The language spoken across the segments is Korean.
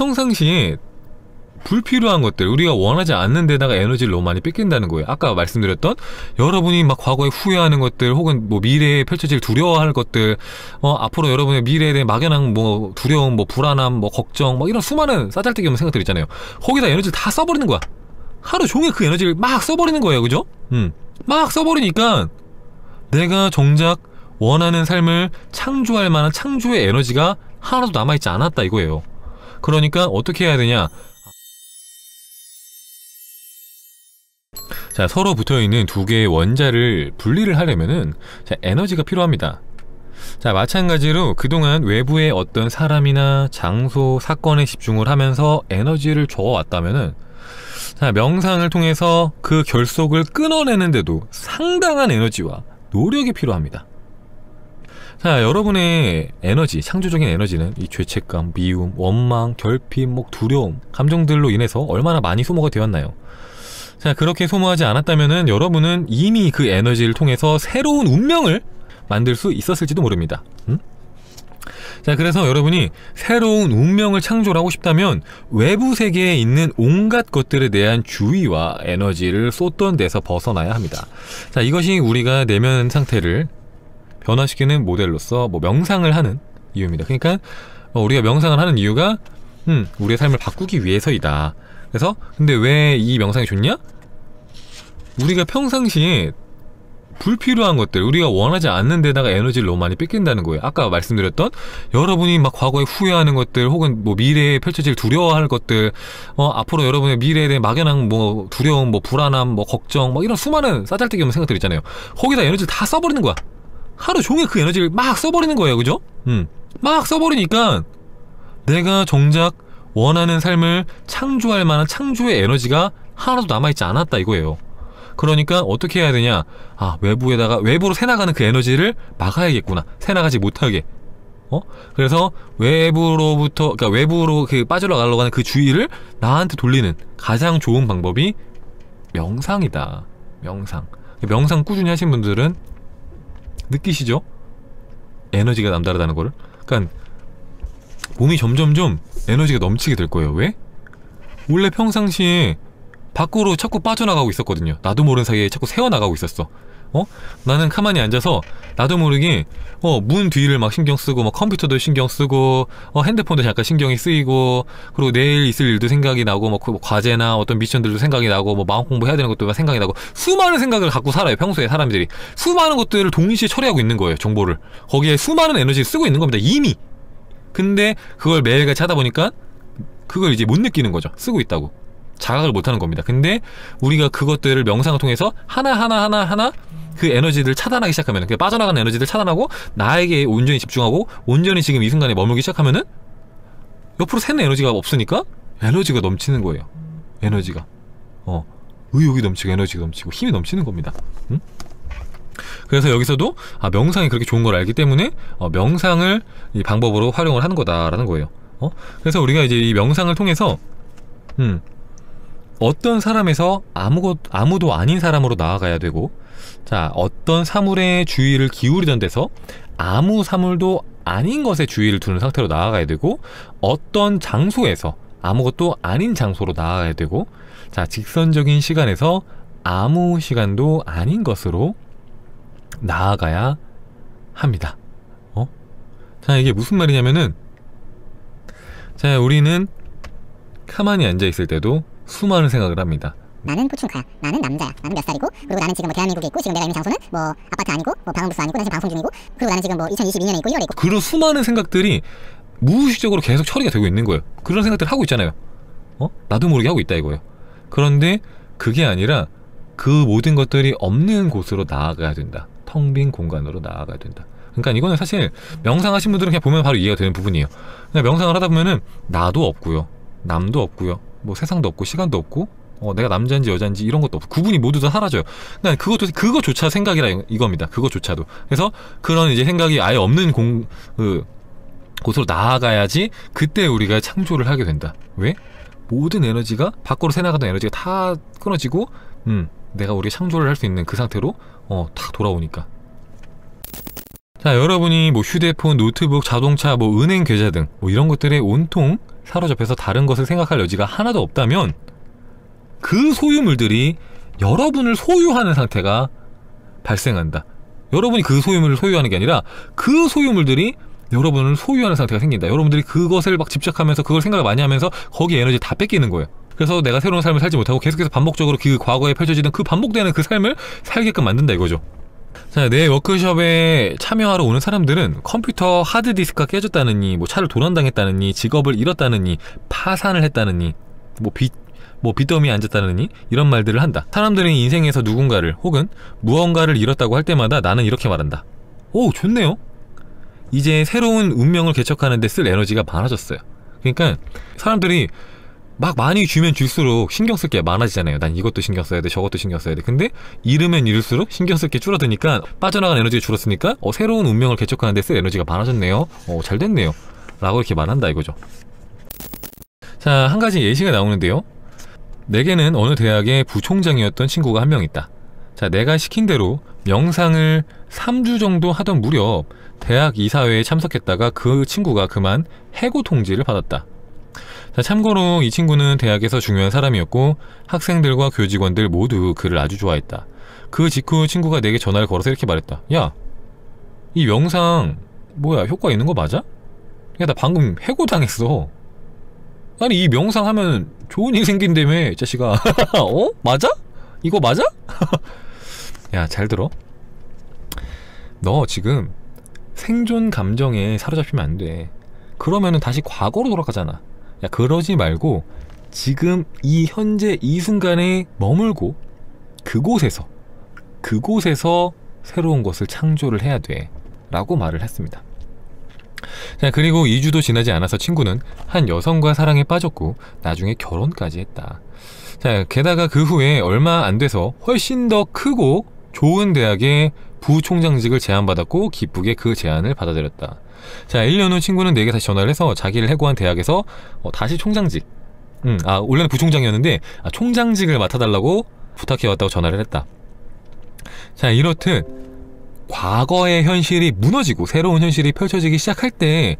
평상시에 불필요한 것들, 우리가 원하지 않는 데다가 에너지를 너무 많이 뺏긴다는 거예요. 아까 말씀드렸던 여러분이 막 과거에 후회하는 것들, 혹은 뭐 미래에 펼쳐질 두려워할 것들, 앞으로 여러분의 미래에 대한 막연한 뭐 두려움, 뭐 불안함, 뭐 걱정, 뭐 이런 수많은 싸잘데기 없는 생각들 있잖아요. 거기다 에너지를 다 써버리는 거야. 하루 종일 그 에너지를 막 써버리는 거예요. 그죠? 막 써버리니까 내가 정작 원하는 삶을 창조할 만한 창조의 에너지가 하나도 남아있지 않았다 이거예요. 그러니까 어떻게 해야 되냐? 자, 서로 붙어있는 두 개의 원자를 분리를 하려면은 자, 에너지가 필요합니다. 자, 마찬가지로 그동안 외부의 어떤 사람이나 장소, 사건에 집중을 하면서 에너지를 줘왔다면은 자, 명상을 통해서 그 결속을 끊어내는데도 상당한 에너지와 노력이 필요합니다. 자, 여러분의 에너지, 창조적인 에너지는 이 죄책감, 미움, 원망, 결핍, 두려움, 감정들로 인해서 얼마나 많이 소모가 되었나요? 자, 그렇게 소모하지 않았다면은 여러분은 이미 그 에너지를 통해서 새로운 운명을 만들 수 있었을지도 모릅니다. 자, 그래서 여러분이 새로운 운명을 창조하고 싶다면 외부 세계에 있는 온갖 것들에 대한 주의와 에너지를 쏟던 데서 벗어나야 합니다. 자, 이것이 우리가 내면 상태를 변화시키는 모델로서 명상을 하는 이유입니다. 그러니까 우리가 명상을 하는 이유가 우리의 삶을 바꾸기 위해서이다. 그래서 근데 왜 이 명상이 좋냐? 우리가 평상시에 불필요한 것들, 우리가 원하지 않는 데다가 에너지를 너무 많이 뺏긴다는 거예요. 아까 말씀드렸던 여러분이 막 과거에 후회하는 것들, 혹은 뭐 미래에 펼쳐질 두려워할 것들, 앞으로 여러분의 미래에 대한 막연한 뭐 두려움, 뭐 불안함, 뭐 걱정, 뭐 이런 수많은 싸잘데기 없는 생각들 있잖아요. 거기다 에너지를 다 써버리는 거야. 하루 종일 그 에너지를 막 써버리는 거예요. 그죠? 막 써버리니까 내가 정작 원하는 삶을 창조할 만한 창조의 에너지가 하나도 남아있지 않았다 이거예요. 그러니까 어떻게 해야 되냐? 외부로 새나가는 그 에너지를 막아야겠구나. 새나가지 못하게. 그래서 외부로 빠져나가려고 하는 그 주의를 나한테 돌리는 가장 좋은 방법이 명상이다. 명상 꾸준히 하신 분들은 느끼시죠? 에너지가 남다르다는 거를. 그러니까 몸이 점점점 에너지가 넘치게 될 거예요. 왜? 원래 평상시에 밖으로 자꾸 빠져나가고 있었거든요. 나도 모르는 사이에 자꾸 새어나가고 있었어. 나는 가만히 앉아서 나도 모르게 문 뒤를 막 신경 쓰고, 컴퓨터도 신경 쓰고, 핸드폰도 잠깐 신경이 쓰이고, 그리고 내일 있을 일도 생각이 나고, 과제나 어떤 미션들도 생각이 나고, 마음 공부해야 되는 것도 생각이 나고, 수많은 생각을 갖고 살아요. 평소에 사람들이 수많은 것들을 동시에 처리하고 있는 거예요. 정보를 거기에 수많은 에너지를 쓰고 있는 겁니다. 이미. 근데 그걸 매일같이 하다 보니까 그걸 이제 못 느끼는 거죠. 쓰고 있다고 자각을 못하는 겁니다. 근데 우리가 그것들을 명상을 통해서 하나하나 그 에너지들을 차단하기 시작하면, 그 빠져나가는 에너지들을 차단하고 나에게 온전히 집중하고 온전히 지금 이 순간에 머물기 시작하면은 옆으로 새는 에너지가 없으니까 에너지가 넘치는 거예요. 에너지가 의욕이 넘치고 에너지가 넘치고 힘이 넘치는 겁니다. 그래서 여기서도 명상이 그렇게 좋은 걸 알기 때문에 명상을 이 방법으로 활용을 하는 거다라는 거예요. 그래서 우리가 이제 이 명상을 통해서 어떤 사람에서 아무도 아닌 사람으로 나아가야 되고, 자, 어떤 사물에 주의를 기울이던 데서 아무 사물도 아닌 것에 주의를 두는 상태로 나아가야 되고, 어떤 장소에서 아무것도 아닌 장소로 나아가야 되고, 자, 직선적인 시간에서 아무 시간도 아닌 것으로 나아가야 합니다. 자, 이게 무슨 말이냐면은, 자, 우리는 가만히 앉아있을 때도 수많은 생각을 합니다. 나는 포춘카야. 나는 남자야. 나는 몇 살이고, 그리고 나는 지금 대한민국에 있고, 지금 내가 있는 장소는 아파트 아니고, 방음부스 아니고, 난 지금 방송 중이고, 그리고 나는 지금 2022년에 있고, 1월에 있고. 그런 수많은 생각들이 무의식적으로 계속 처리가 되고 있는 거예요. 그런 생각들을 하고 있잖아요. 나도 모르게 하고 있다 이거예요. 그런데 그게 아니라 그 모든 것들이 없는 곳으로 나아가야 된다. 텅 빈 공간으로 나아가야 된다. 그러니까 이거는 사실 명상하신 분들은 그냥 보면 바로 이해가 되는 부분이에요. 그냥 명상을 하다 보면은 나도 없고요, 남도 없고요, 세상도 없고 시간도 없고, 내가 남자인지 여자인지 이런 것도 없고, 구분이 모두 다 사라져요. 그러니까 그거조차 생각이라 이겁니다. 그거조차도. 그래서 그런 이제 생각이 아예 없는 곳으로 나아가야지 그때 우리가 창조를 하게 된다. 왜? 모든 에너지가 밖으로 새나가던 에너지가 다 끊어지고 내가 우리가 창조를 할 수 있는 그 상태로 탁 돌아오니까. 자, 여러분이 휴대폰, 노트북, 자동차, 은행 계좌 등 이런 것들에 온통 사로잡혀서 다른 것을 생각할 여지가 하나도 없다면 그 소유물들이 여러분을 소유하는 상태가 발생한다. 여러분이 그 소유물을 소유하는 게 아니라 그 소유물들이 여러분을 소유하는 상태가 생긴다. 여러분들이 그것을 막 집착하면서 그걸 생각을 많이 하면서 거기에 에너지를 다 뺏기는 거예요. 그래서 내가 새로운 삶을 살지 못하고 계속해서 반복적으로 그 과거에 펼쳐지던 그 반복되는 그 삶을 살게끔 만든다 이거죠. 자, 내 워크숍에 참여하러 오는 사람들은 컴퓨터 하드디스크가 깨졌다느니, 뭐 차를 도난당했다느니, 직업을 잃었다느니, 파산을 했다느니, 빚더미에 앉았다느니 이런 말들을 한다. 사람들은 인생에서 누군가를 혹은 무언가를 잃었다고 할 때마다 나는 이렇게 말한다. 오, 좋네요. 이제 새로운 운명을 개척하는 데 쓸 에너지가 많아졌어요. 그러니까 사람들이 막 많이 주면 줄수록 신경 쓸 게 많아지잖아요. 난 이것도 신경 써야 돼, 저것도 신경 써야 돼. 근데 잃으면 잃을수록 신경 쓸 게 줄어드니까, 빠져나간 에너지가 줄었으니까 새로운 운명을 개척하는 데 쓸 에너지가 많아졌네요. 잘 됐네요. 라고 이렇게 말한다 이거죠. 자, 한 가지 예시가 나오는데요. 내게는 어느 대학의 부총장이었던 친구가 한 명 있다. 자, 내가 시킨 대로 명상을 3주 정도 하던 무렵 대학 이사회에 참석했다가 그 친구가 그만 해고 통지를 받았다. 자, 참고로 이 친구는 대학에서 중요한 사람이었고 학생들과 교직원들 모두 그를 아주 좋아했다. 그 직후 친구가 내게 전화를 걸어서 이렇게 말했다. 야, 이 명상 뭐야, 효과 있는 거 맞아? 야, 나 방금 해고 당했어. 아니, 이 명상하면 좋은 일 생긴다며, 이 자식아. 맞아? 이거 맞아? 야, 잘 들어. 너 지금 생존 감정에 사로잡히면 안 돼. 그러면은 다시 과거로 돌아가잖아. 야, 그러지 말고 지금 이 현재 이 순간에 머물고 그곳에서 새로운 것을 창조를 해야 돼 라고 말을 했습니다. 자, 그리고 2주도 지나지 않아서 친구는 한 여성과 사랑에 빠졌고 나중에 결혼까지 했다. 자, 게다가 그 후에 얼마 안 돼서 훨씬 더 크고 좋은 대학의 부총장직을 제안받았고 기쁘게 그 제안을 받아들였다. 자, 1년 후 친구는 내게 다시 전화를 해서 자기를 해고한 대학에서 다시 총장직, 원래는 부총장이었는데 총장직을 맡아달라고 부탁해왔다고 전화를 했다. 자, 이렇듯 과거의 현실이 무너지고 새로운 현실이 펼쳐지기 시작할 때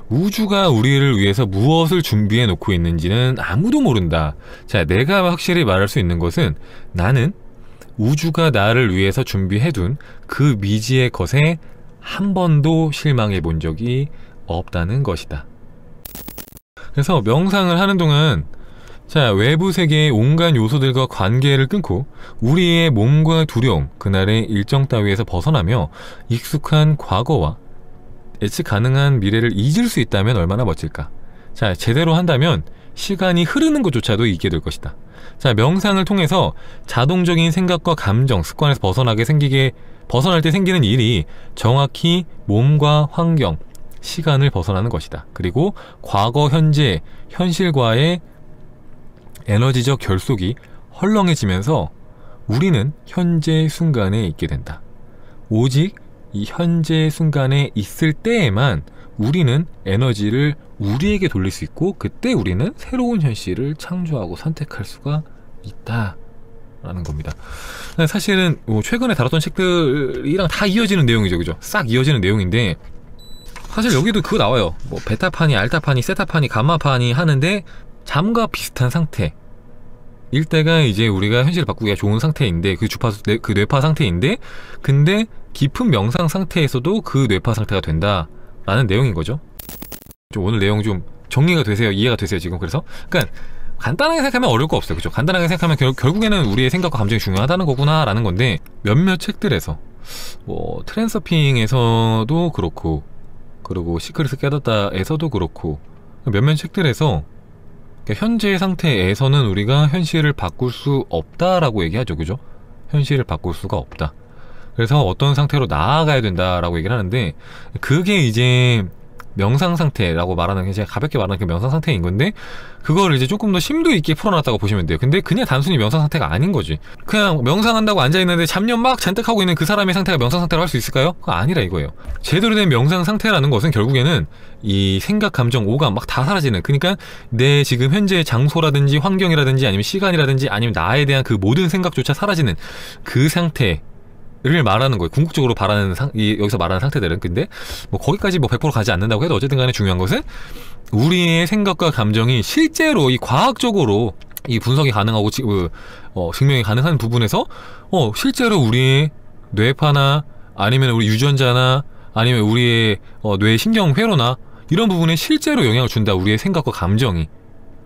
우주가 우리를 위해서 무엇을 준비해 놓고 있는지는 아무도 모른다. 자, 내가 확실히 말할 수 있는 것은 나는 우주가 나를 위해서 준비해둔 그 미지의 것에 한 번도 실망해 본 적이 없다는 것이다. 그래서 명상을 하는 동안 자, 외부 세계의 온갖 요소들과 관계를 끊고 우리의 몸과 두려움, 그날의 일정 따위에서 벗어나며 익숙한 과거와 예측 가능한 미래를 잊을 수 있다면 얼마나 멋질까. 자, 제대로 한다면 시간이 흐르는 것조차도 잊게 될 것이다. 자, 명상을 통해서 자동적인 생각과 감정, 습관에서 벗어날 때 생기는 일이 정확히 몸과 환경, 시간을 벗어나는 것이다. 그리고 과거, 현재, 현실과의 에너지적 결속이 헐렁해지면서 우리는 현재 순간에 있게 된다. 오직 이 현재 순간에 있을 때에만 우리는 에너지를 우리에게 돌릴 수 있고 그때 우리는 새로운 현실을 창조하고 선택할 수가 있다 라는 겁니다. 사실은 최근에 다뤘던 책들이랑 다 이어지는 내용이죠. 그죠? 싹 이어지는 내용인데 사실 여기도 그거 나와요. 뭐 베타파니, 알타파니, 세타파니, 감마파니 하는데 잠과 비슷한 상태 일 때가 이제 우리가 현실을 바꾸기가 좋은 상태인데 그 주파수, 그 뇌파 상태인데 근데 깊은 명상 상태에서도 그 뇌파 상태가 된다 라는 내용인 거죠. 좀 오늘 내용 좀 정리가 되세요? 이해가 되세요 지금? 그래서 그러니까 간단하게 생각하면 어려울 거 없어요. 그죠? 간단하게 생각하면 결국에는 우리의 생각과 감정이 중요하다는 거구나 라는 건데 몇몇 책들에서 뭐 트랜서핑에서도 그렇고 그리고 시크릿을 깨닫다에서도 그렇고 몇몇 책들에서 현재 상태에서는 우리가 현실을 바꿀 수 없다라고 얘기하죠. 그죠? 현실을 바꿀 수가 없다. 그래서 어떤 상태로 나아가야 된다라고 얘기를 하는데 그게 이제 명상 상태라고 말하는 게 제가 가볍게 말하는 그 명상 상태인 건데 그거를 이제 조금 더 심도 있게 풀어놨다고 보시면 돼요. 근데 그냥 단순히 명상 상태가 아닌 거지. 그냥 명상한다고 앉아있는데 잡념 막 잔뜩 하고 있는 그 사람의 상태가 명상 상태로 할 수 있을까요? 그거 아니라 이거예요. 제대로 된 명상 상태라는 것은 결국에는 이 생각, 감정, 오감 막 다 사라지는, 그러니까 내 지금 현재 장소라든지 환경이라든지 아니면 시간이라든지 아니면 나에 대한 그 모든 생각조차 사라지는 그 상태 말하는 거예요. 궁극적으로 바라는 여기서 말하는 상태들은. 근데 뭐 거기까지 뭐 100% 가지 않는다고 해도 어쨌든 간에 중요한 것은 우리의 생각과 감정이 실제로 이 과학적으로 이 분석이 가능하고 증명이 가능한 부분에서 실제로 우리의 뇌파나 아니면 우리 유전자나 아니면 우리의 뇌 신경회로나 이런 부분에 실제로 영향을 준다. 우리의 생각과 감정이.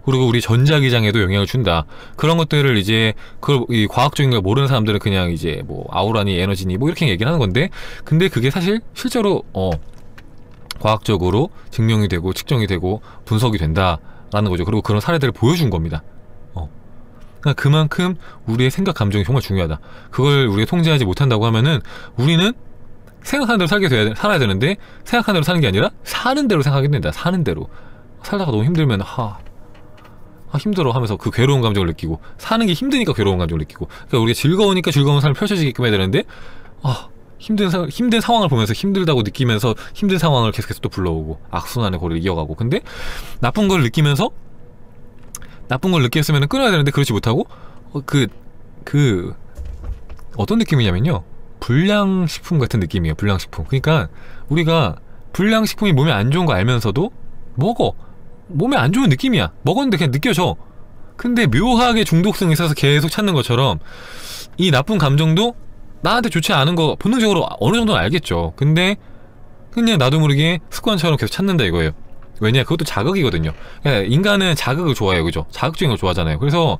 그리고 우리 전자기장에도 영향을 준다. 그런 것들을 이제 이 과학적인 걸 모르는 사람들은 그냥 이제 뭐 아우라니 에너지니 뭐 이렇게 얘기를 하는 건데, 근데 그게 사실 실제로 과학적으로 증명이 되고 측정이 되고 분석이 된다라는 거죠. 그리고 그런 사례들을 보여준 겁니다. 그러니까 그만큼 우리의 생각 감정이 정말 중요하다. 그걸 우리가 통제하지 못한다고 하면은 우리는 생각하는 대로 살아야 되는데 생각하는 대로 사는 게 아니라 사는 대로 생각하게 된다. 사는 대로. 살다가 너무 힘들면 힘들어 하면서 그 괴로운 감정을 느끼고, 사는 게 힘드니까 괴로운 감정을 느끼고, 그러니까 우리가 즐거우니까 즐거운 삶을 펼쳐지게끔 해야 되는데 힘든 상황을 보면서 힘들다고 느끼면서 힘든 상황을 계속해서 또 불러오고 악순환의 고리를 이어가고, 근데 나쁜 걸 느끼면서 나쁜 걸 느꼈으면 끊어야 되는데 그렇지 못하고 어떤 느낌이냐면요, 불량식품 같은 느낌이에요. 불량식품. 그러니까 우리가 불량식품이 몸에 안 좋은 거 알면서도 먹어. 몸에 안 좋은 느낌이야. 먹었는데 그냥 느껴져. 근데 묘하게 중독성이 있어서 계속 찾는 것처럼 이 나쁜 감정도 나한테 좋지 않은 거 본능적으로 어느 정도는 알겠죠. 근데 그냥 나도 모르게 습관처럼 계속 찾는다 이거예요. 왜냐? 그것도 자극이거든요. 그러니까 인간은 자극을 좋아해요. 그죠? 자극적인 걸 좋아하잖아요. 그래서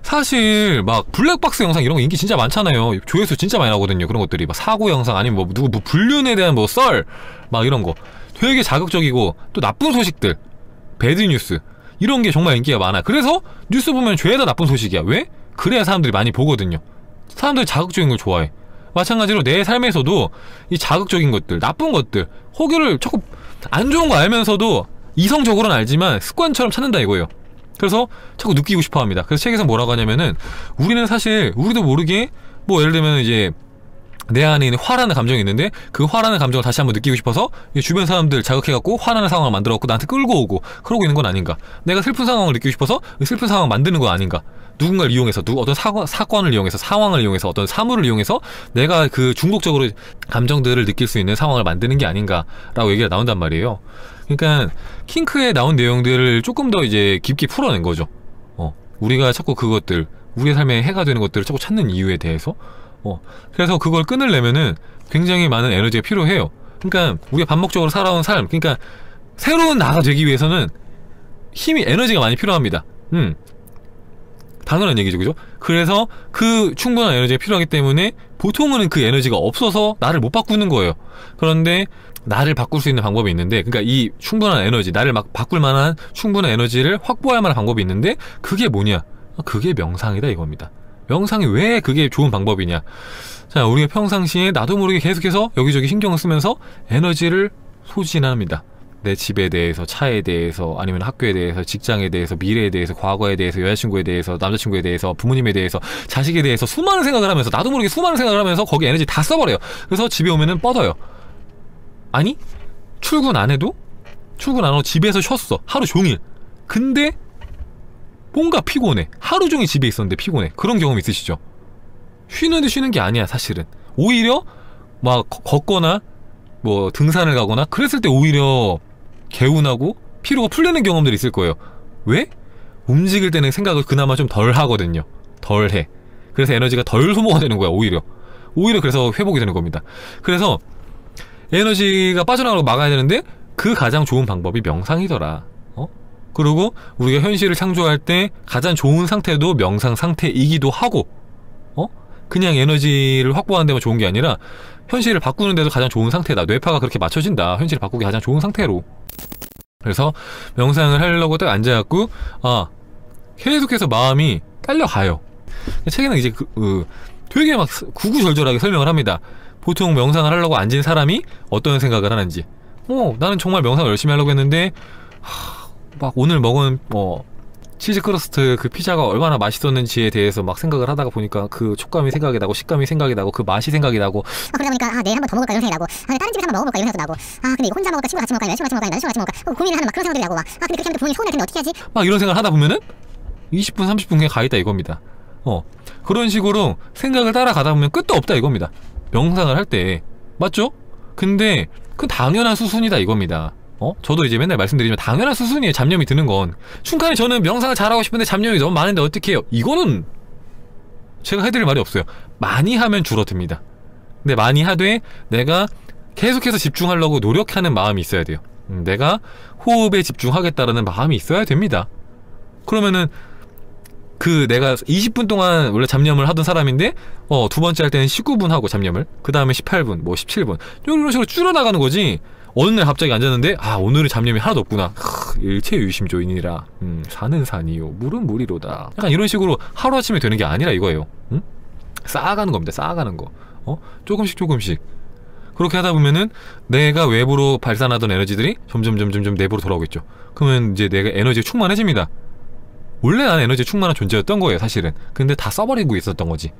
사실 막 블랙박스 영상 이런 거 인기 진짜 많잖아요. 조회수 진짜 많이 나오거든요. 그런 것들이 막 사고 영상 아니면 뭐 누구 뭐 불륜에 대한 뭐 썰 막 이런 거 되게 자극적이고, 또 나쁜 소식들, 배드뉴스 이런 게 정말 인기가 많아. 그래서 뉴스 보면 죄다 나쁜 소식이야. 왜? 그래야 사람들이 많이 보거든요. 사람들이 자극적인 걸 좋아해. 마찬가지로 내 삶에서도 이 자극적인 것들, 나쁜 것들, 혹여를 자꾸 안 좋은 거 알면서도 이성적으로는 알지만 습관처럼 찾는다 이거예요. 그래서 자꾸 느끼고 싶어 합니다. 그래서 책에서 뭐라고 하냐면은 우리는 사실 우리도 모르게 뭐 예를 들면 이제 내 안에 있는 화라는 감정이 있는데 그 화라는 감정을 다시 한번 느끼고 싶어서 주변 사람들 자극해갖고 화나는 상황을 만들어갖고 나한테 끌고 오고 그러고 있는 건 아닌가. 내가 슬픈 상황을 느끼고 싶어서 슬픈 상황을 만드는 건 아닌가. 누군가를 이용해서, 어떤 사건을 이용해서, 상황을 이용해서, 어떤 사물을 이용해서 내가 그 중독적으로 감정들을 느낄 수 있는 상황을 만드는 게 아닌가라고 얘기가 나온단 말이에요. 그러니까 킹크에 나온 내용들을 조금 더 이제 깊게 풀어낸 거죠. 우리가 자꾸 그것들, 우리의 삶에 해가 되는 것들을 자꾸 찾는 이유에 대해서. 그래서 그걸 끊으려면은 굉장히 많은 에너지가 필요해요. 그러니까 우리가 반복적으로 살아온 삶, 그러니까 새로운 나가 되기 위해서는 에너지가 많이 필요합니다. 당연한 얘기죠, 그죠? 그래서 그 충분한 에너지가 필요하기 때문에 보통은 그 에너지가 없어서 나를 못 바꾸는 거예요. 그런데 나를 바꿀 수 있는 방법이 있는데, 그러니까 이 충분한 에너지, 나를 막 바꿀 만한 충분한 에너지를 확보할 만한 방법이 있는데, 그게 뭐냐? 그게 명상이다 이겁니다. 명상이 왜 그게 좋은 방법이냐? 자, 우리가 평상시에 나도 모르게 계속해서 여기저기 신경을 쓰면서 에너지를 소진합니다. 내 집에 대해서, 차에 대해서, 아니면 학교에 대해서, 직장에 대해서, 미래에 대해서, 과거에 대해서, 여자친구에 대해서, 남자친구에 대해서, 부모님에 대해서, 자식에 대해서 수많은 생각을 하면서, 나도 모르게 수많은 생각을 하면서 거기 에너지 다 써버려요. 그래서 집에 오면은 뻗어요. 아니, 출근 안 해도 집에서 쉬었어. 하루 종일. 근데 뭔가 피곤해. 하루 종일 집에 있었는데 피곤해. 그런 경험 있으시죠? 쉬는 게 아니야 사실은. 오히려 막 걷거나 뭐 등산을 가거나 그랬을 때 오히려 개운하고 피로가 풀리는 경험들이 있을 거예요. 왜? 움직일 때는 생각을 그나마 좀 덜 하거든요. 덜 해. 그래서 에너지가 덜 소모가 되는 거야. 오히려 그래서 회복이 되는 겁니다. 그래서 에너지가 빠져나가는 걸 막아야 되는데 그 가장 좋은 방법이 명상이더라. 그리고 우리가 현실을 창조할 때 가장 좋은 상태도 명상 상태이기도 하고, 그냥 에너지를 확보하는 데만 좋은 게 아니라 현실을 바꾸는 데도 가장 좋은 상태다. 뇌파가 그렇게 맞춰진다. 현실을 바꾸기 가장 좋은 상태로. 그래서 명상을 하려고 딱 앉아갖고 계속해서 마음이 딸려가요. 책에는 이제 되게 막 구구절절하게 설명을 합니다. 보통 명상을 하려고 앉은 사람이 어떤 생각을 하는지. 나는 정말 명상을 열심히 하려고 했는데 막 오늘 먹은 치즈 크러스트 그 피자가 얼마나 맛있었는지에 대해서 막 생각을 하다가 보니까 그 촉감이 생각이 나고 식감이 생각이 나고 그 맛이 생각이 나고, 그러다 보니까 내일 한번 더 먹을까 이런 생각이 나고, 다른 집에서 한번 먹어볼까 이런 생각도 나고, 근데 이거 혼자 먹을까 친구가 같이 먹을까 아니면 여자친구가 같이 먹을까 남자친구가 같이 먹을까 고민을 하는 막 그런 생각들이 나고, 막 근데 그렇게 하면 부모님이 서운할 텐데 어떻게 하지? 막 이런 생각을 하다 보면은 20분 30분 그냥 가있다 이겁니다. 그런 식으로 생각을 따라가다 보면 끝도 없다 이겁니다. 명상을 할 때. 맞죠? 근데 그 당연한 수순이다 이겁니다. 저도 이제 맨날 말씀드리지만 당연한 수순이에요. 잡념이 드는 건. 순간에 저는 명상을 잘하고 싶은데 잡념이 너무 많은데 어떻게 해요? 이거는 제가 해드릴 말이 없어요. 많이 하면 줄어듭니다. 근데 많이 하되 내가 계속해서 집중하려고 노력하는 마음이 있어야 돼요. 내가 호흡에 집중하겠다라는 마음이 있어야 됩니다. 그러면은 그 내가 20분 동안 원래 잡념을 하던 사람인데 두 번째 할 때는 19분 하고 잡념을, 그 다음에 18분, 뭐 17분 이런 식으로 줄여나가는 거지. 어느 날 갑자기 앉았는데 오늘은 잡념이 하나도 없구나. 일체유심조이니라 산은 산이요 물은 물이로다. 약간 이런 식으로 하루아침에 되는 게 아니라 이거예요. 응? 쌓아가는 겁니다. 쌓아가는 거. 조금씩 조금씩. 그렇게 하다 보면은 내가 외부로 발산하던 에너지들이 점점 내부로 돌아오겠죠. 그러면 이제 내가 에너지가 충만해집니다. 원래 나는 에너지 충만한 존재였던 거예요 사실은. 근데 다 써버리고 있었던 거지.